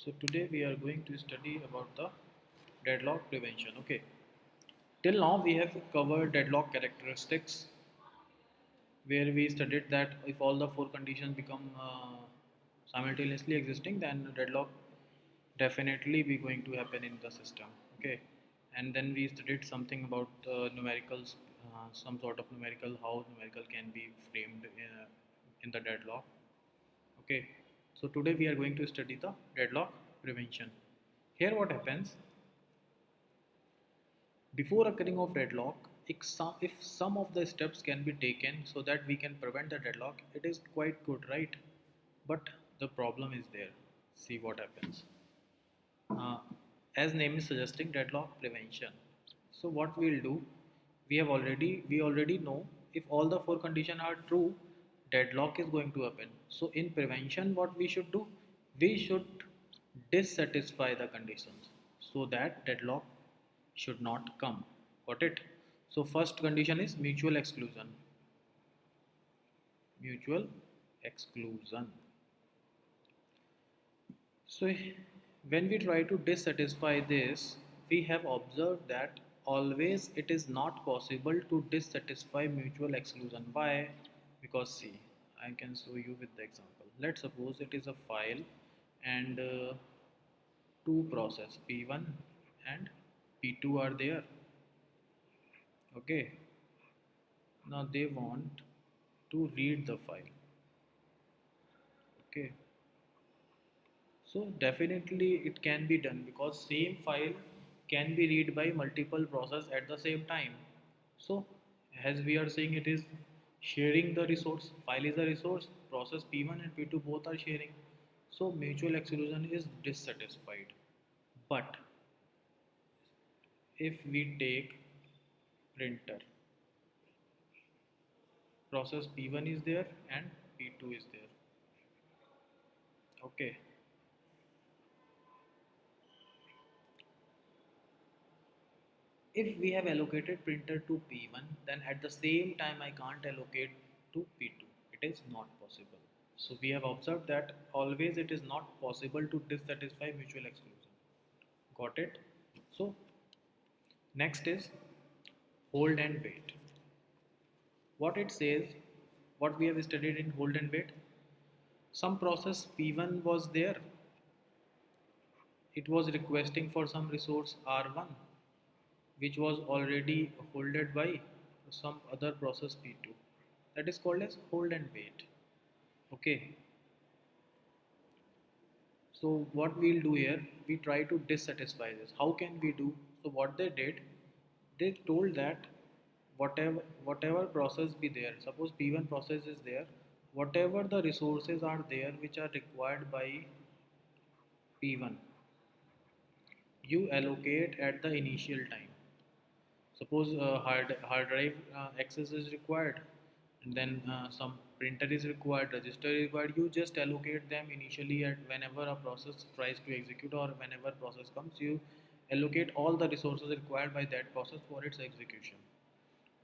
So today we are going to study about the deadlock prevention. Okay. Till now we have covered deadlock characteristics, where we studied that if all the four conditions become simultaneously existing, then deadlock definitely be going to happen in the system. Okay. And then we studied something about numericals, some sort of numerical, how numerical can be framed in the deadlock. Okay, so today we are going to study the deadlock prevention. Here what happens before occurring of deadlock, if some of the steps can be taken so that we can prevent the deadlock, it is quite good, right? But the problem is there. See what happens. Uh, as name is suggesting, deadlock prevention. So what we'll do, we already know if all the four conditions are true, deadlock is going to happen. So in prevention, what we should do, we should dissatisfy the conditions so that deadlock should not come. Got it? So first condition is mutual exclusion. Mutual exclusion. So, when we try to dissatisfy this, we have observed that always it is not possible to dissatisfy mutual exclusion. Why? Because see, I can show you with the example. Let's suppose it is a file and two process P1 and P2 are there. Okay, now they want to read the file. Okay, so definitely it can be done because same file can be read by multiple process at the same time. So as we are saying, it is sharing the resource. File is a resource. Process P1 and P2 both are sharing. So mutual exclusion is dissatisfied. But if we take printer, process P1 is there and P2 is there. Okay. If we have allocated printer to P1, then at the same time I can't allocate to P2. It is not possible. So we have observed that always it is not possible to dissatisfy mutual exclusion. Got it? So next is hold and wait. What it says, what we have studied in hold and wait, some process P1 was there. It was requesting for some resource R1 which was already holded by some other process P2. That is called as hold and wait. Okay. So what we'll do here, we try to dissatisfy this. How can we do? So what they did, they told that whatever process be there, suppose P1 process is there, whatever the resources are there which are required by P1, you allocate at the initial time. Suppose hard drive access is required, and then some printer is required, register is required. You just allocate them initially at whenever a process tries to execute or whenever process comes. You allocate all the resources required by that process for its execution.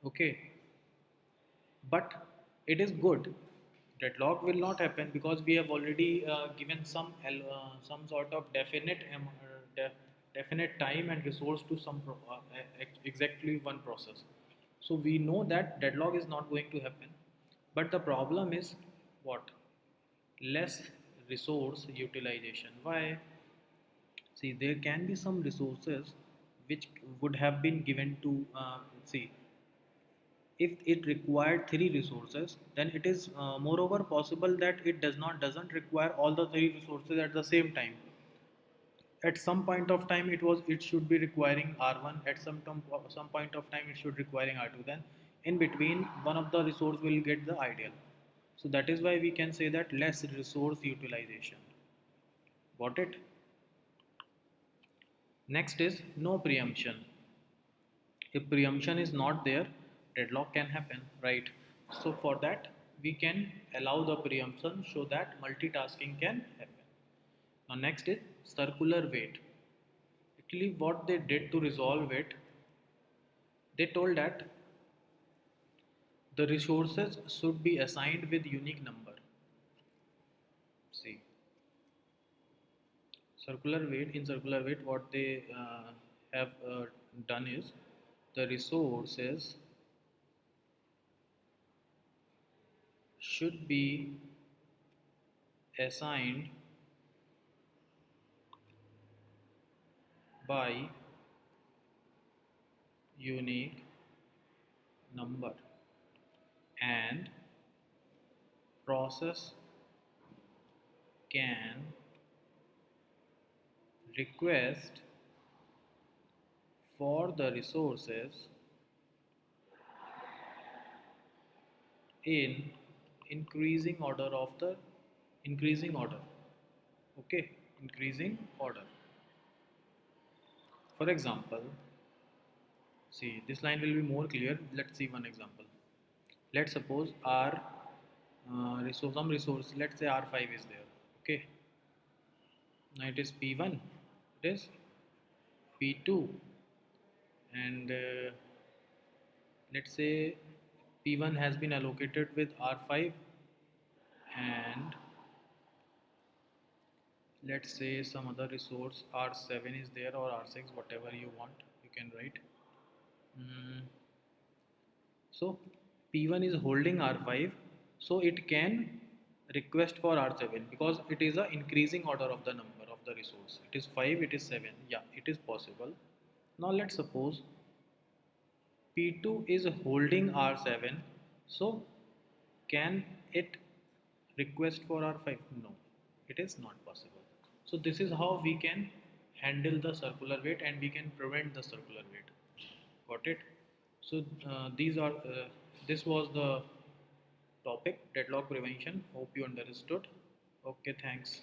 Okay, but it is good. Deadlock will not happen because we have already given some sort of definite time and resource to exactly one process. So we know that deadlock is not going to happen. But the problem is what? Less resource utilization. Why? See, there can be some resources which would have been given to see, if it required three resources, then it is moreover possible that it doesn't require all the three resources at the same time. At some point of time it should be requiring R1, at some point of time it should requiring R2, then in between one of the resource will get the ideal. So that is why we can say that less resource utilization. Got it? Next is no preemption. If preemption is not there, deadlock can happen, right? So for that we can allow the preemption so that multitasking can happen. Now next is circular wait. Actually what they did to resolve it, they told that the resources should be assigned with unique number. See, circular weight, what they have done is the resources should be assigned by unique number, and process can request for the resources in increasing order. Okay, increasing order. For example, see, this line will be more clear. Let's see one example. Let's suppose R resource, some resource, let's say R5 is there. Okay, now it is P1, it is P2, and let's say P1 has been allocated with R5, and let's say some other resource R7 is there, or R6, whatever you want, you can write. So P1 is holding R5, so it can request for R7 because it is a increasing order of the number of the resource. It is 5, it is 7. Yeah, it is possible. Now let's suppose P2 is holding R7, so can it request for R5? No, it is not possible. So this is how we can handle the circular weight and we can prevent the circular weight. Got it? So this was the topic, deadlock prevention. Hope you understood. Okay, thanks.